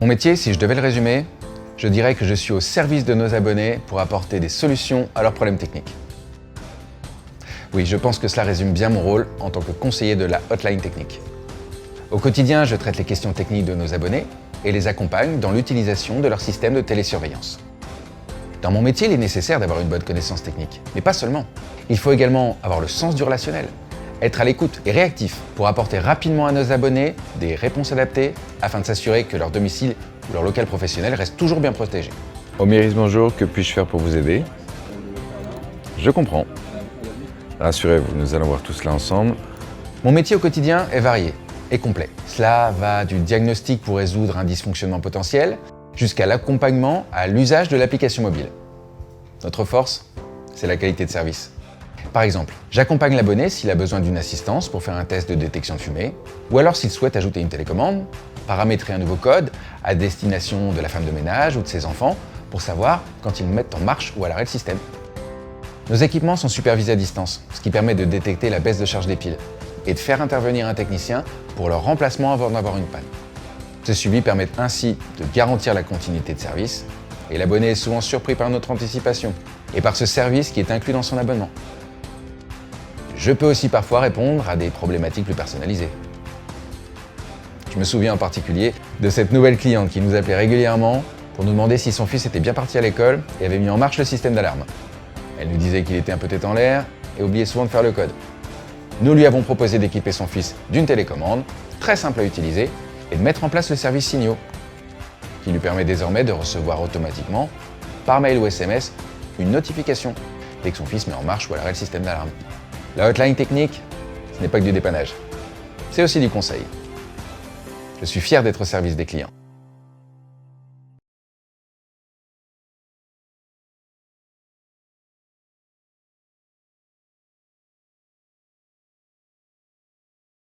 Mon métier, si je devais le résumer, je dirais que je suis au service de nos abonnés pour apporter des solutions à leurs problèmes techniques. Oui, je pense que cela résume bien mon rôle en tant que conseiller de la hotline technique. Au quotidien, je traite les questions techniques de nos abonnés et les accompagne dans l'utilisation de leur système de télésurveillance. Dans mon métier, il est nécessaire d'avoir une bonne connaissance technique, mais pas seulement. Il faut également avoir le sens du relationnel, être à l'écoute et réactif pour apporter rapidement à nos abonnés des réponses adaptées afin de s'assurer que leur domicile ou leur local professionnel reste toujours bien protégé. Omiris, bonjour, que puis-je faire pour vous aider? Je comprends. Rassurez-vous, nous allons voir tout cela ensemble. Mon métier au quotidien est varié et complet. Cela va du diagnostic pour résoudre un dysfonctionnement potentiel jusqu'à l'accompagnement à l'usage de l'application mobile. Notre force, c'est la qualité de service. Par exemple, j'accompagne l'abonné s'il a besoin d'une assistance pour faire un test de détection de fumée, ou alors s'il souhaite ajouter une télécommande, paramétrer un nouveau code à destination de la femme de ménage ou de ses enfants pour savoir quand ils mettent en marche ou à l'arrêt le système. Nos équipements sont supervisés à distance, ce qui permet de détecter la baisse de charge des piles et de faire intervenir un technicien pour leur remplacement avant d'avoir une panne. Ce suivi permet ainsi de garantir la continuité de service et l'abonné est souvent surpris par notre anticipation et par ce service qui est inclus dans son abonnement. Je peux aussi parfois répondre à des problématiques plus personnalisées. Je me souviens en particulier de cette nouvelle cliente qui nous appelait régulièrement pour nous demander si son fils était bien parti à l'école et avait mis en marche le système d'alarme. Elle nous disait qu'il était un peu tête en l'air et oubliait souvent de faire le code. Nous lui avons proposé d'équiper son fils d'une télécommande, très simple à utiliser, et de mettre en place le service Signaux, qui lui permet désormais de recevoir automatiquement, par mail ou SMS, une notification dès que son fils met en marche ou à l'arrêt le système d'alarme. La hotline technique, ce n'est pas que du dépannage, c'est aussi du conseil. Je suis fier d'être au service des clients.